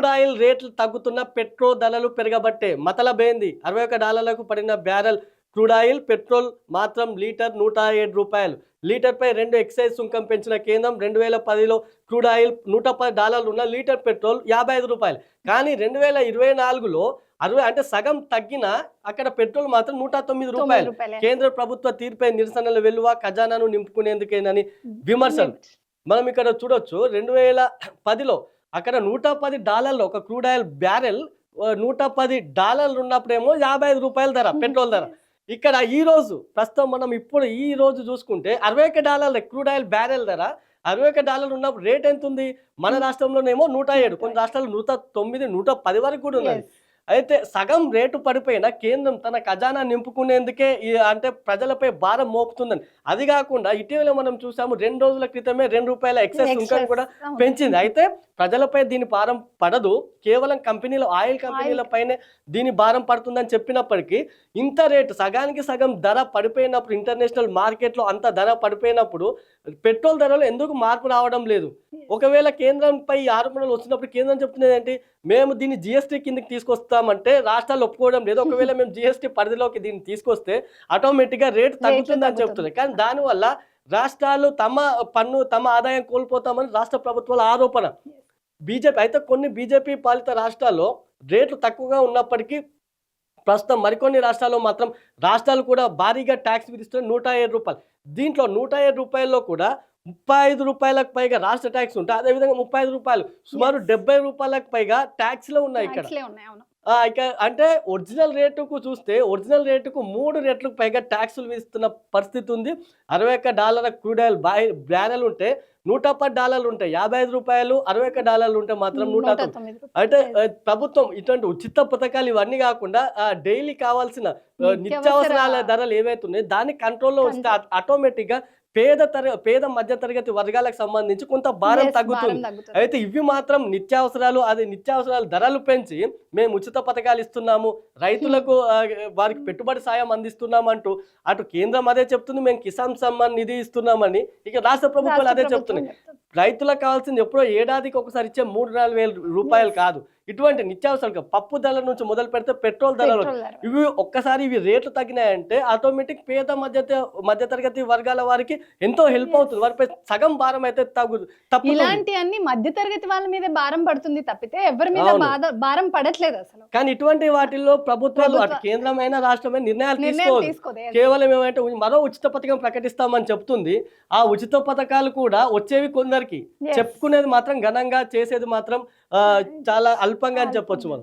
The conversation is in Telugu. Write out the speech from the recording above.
క్రూడ్ ఆయిల్ రేట్లు తగ్గుతున్న పెట్రోల్ ధరలు పెరగబట్టే మతలబేంది $61 పడిన బ్యారెల్ క్రూడ్ ఆయిల్ పెట్రోల్ మాత్రం లీటర్ $107 లీటర్పై 2 ఎక్సైజ్ సుంకం పెంచిన కేంద్రం 2010లో క్రూడ్ ఆయిల్ $110 ఉన్న లీటర్ పెట్రోల్ $55 కానీ 2024లో 60 అంటే సగం తగ్గిన అక్కడ పెట్రోల్ మాత్రం $109 కేంద్ర ప్రభుత్వ తీర్పై నిరసనలు వెలువ ఖజానాను నింపుకునేందుకేనని విమర్శలు మనం ఇక్కడ చూడొచ్చు 2010లో అక్కడ $110 ఒక క్రూడ్ ఆయిల్ బ్యారెల్ $110 ఉన్నప్పుడేమో $55 ధర పెట్రోల్ ధర ఇక్కడ ఈ రోజు ప్రస్తుతం మనం ఇప్పుడు ఈ రోజు చూసుకుంటే $61 క్రూడ్ ఆయిల్ బ్యారెల్ ధర $61 ఉన్నప్పుడు రేట్ ఎంత ఉంది మన రాష్ట్రంలోనేమో 107 కొన్ని రాష్ట్రాలు 109 110 వరకు కూడా ఉన్నది అయితే సగం రేటు పడిపోయిన కేంద్రం తన ఖజానా నింపుకునేందుకే అంటే ప్రజలపై భారం మోపుతుందని అది కాకుండా ఇటీవల మనం చూసాము 2 రోజుల క్రితమే $2 ఎక్సైజ్ సుంకం కూడా పెంచింది అయితే ప్రజలపై దీని భారం పడదు కేవలం కంపెనీల ఆయిల్ కంపెనీలపైనే దీని భారం పడుతుందని చెప్పినప్పటికీ ఇంత రేటు సగానికి సగం ధర పడిపోయినప్పుడు ఇంటర్నేషనల్ మార్కెట్లో అంత ధర పడిపోయినప్పుడు పెట్రోల్ ధరలో ఎందుకు మార్పు రావడం లేదు ఒకవేళ కేంద్రంపై ఆరోపణలు వచ్చినప్పుడు కేంద్రం చెప్తున్నది ఏంటి మేము దీన్ని జిఎస్టీ కిందకి తీసుకొస్తామంటే రాష్ట్రాలు ఒప్పుకోవడం లేదు ఒకవేళ మేము జిఎస్టీ పరిధిలోకి దీన్ని తీసుకొస్తే ఆటోమేటిక్గా రేటు తగ్గుతుందని చెప్తుంది కానీ దానివల్ల రాష్ట్రాలు తమ ఆదాయం కోల్పోతామని రాష్ట్ర ప్రభుత్వాల ఆరోపణ బీజేపీ అయితే కొన్ని బీజేపీ పాలిత రాష్ట్రాల్లో రేట్లు తక్కువగా ఉన్నప్పటికీ ప్రస్తుతం మరికొన్ని రాష్ట్రాల్లో మాత్రం రాష్ట్రాలు కూడా భారీగా ట్యాక్స్ విధిస్తున్న $107 దీంట్లో $107లో కూడా $35 పైగా రాష్ట్ర ట్యాక్స్ ఉంటాయి అదేవిధంగా $35 సుమారు $70 పైగా ట్యాక్స్లో ఉన్నాయి ఇక్కడ ఇక అంటే ఒరిజినల్ రేటుకు చూస్తే ఒరిజినల్ రేటుకు 3 రెట్లకు పైగా ట్యాక్సులు విధిస్తున్న పరిస్థితి ఉంది $61 క్రూడ్ ఆయిల్ బ్యారెల్ ఉంటే $110 ఉంటాయి $55 $61 ఉంటే మాత్రం 109 అంటే ప్రభుత్వం ఇటువంటి ఉచిత పథకాలు ఇవన్నీ కాకుండా డైలీ కావాల్సిన నిత్యావసరాల ధరలు ఏవైతే ఉన్నాయో దాన్ని కంట్రోల్లో ఉంచితే ఆటోమేటిక్గా పేద మధ్య తరగతి వర్గాలకు సంబంధించి కొంత భారం తగ్గుతుంది అయితే ఇవి మాత్రం నిత్యావసరాల ధరలు పెంచి మేము ఉచిత పథకాలు ఇస్తున్నాము రైతులకు వారికి పెట్టుబడి సాయం అందిస్తున్నాం అంటూ అటు కేంద్రం అదే చెప్తుంది మేము కిసాన్ సమ్మాన్ నిధి ఇస్తున్నామని ఇక రాష్ట్ర ప్రభుత్వాలు అదే చెప్తున్నాయి రైతులకు కావాల్సింది ఎప్పుడో ఏడాదికి ఒకసారి ఇచ్చే $3-4 కాదు ఇటువంటి నిత్యావసరాలు పప్పు ధరల నుంచి మొదలు పెడితే పెట్రోల్ ధరలు ఇవి రేట్లు తగ్గినాయంటే ఆటోమేటిక్ పేద మధ్య తరగతి వర్గాల వారికి ఎంతో హెల్ప్ అవుతుంది వారిపై సగం భారం అయితే ఇలాంటి అన్ని మధ్య తరగతి వాళ్ళ మీద భారం పడుతుంది తప్పితే ఎవరి మీద భారం పడట్లేదు అసలు కానీ ఇటువంటి వాటిల్లో ప్రభుత్వాలు అటు కేంద్రమైన రాష్ట్రమైన నిర్ణయాలు తీసుకోవాలి కేవలం ఏమంటే మరో ఉచిత పథకం ప్రకటిస్తామని చెప్తుంది ఆ ఉచిత పథకాలు కూడా వచ్చేవి కొందరికి చెప్పుకునేది మాత్రం ఘనంగా చేసేది మాత్రం చాలా అల్పంగా అని చెప్పొచ్చు మనం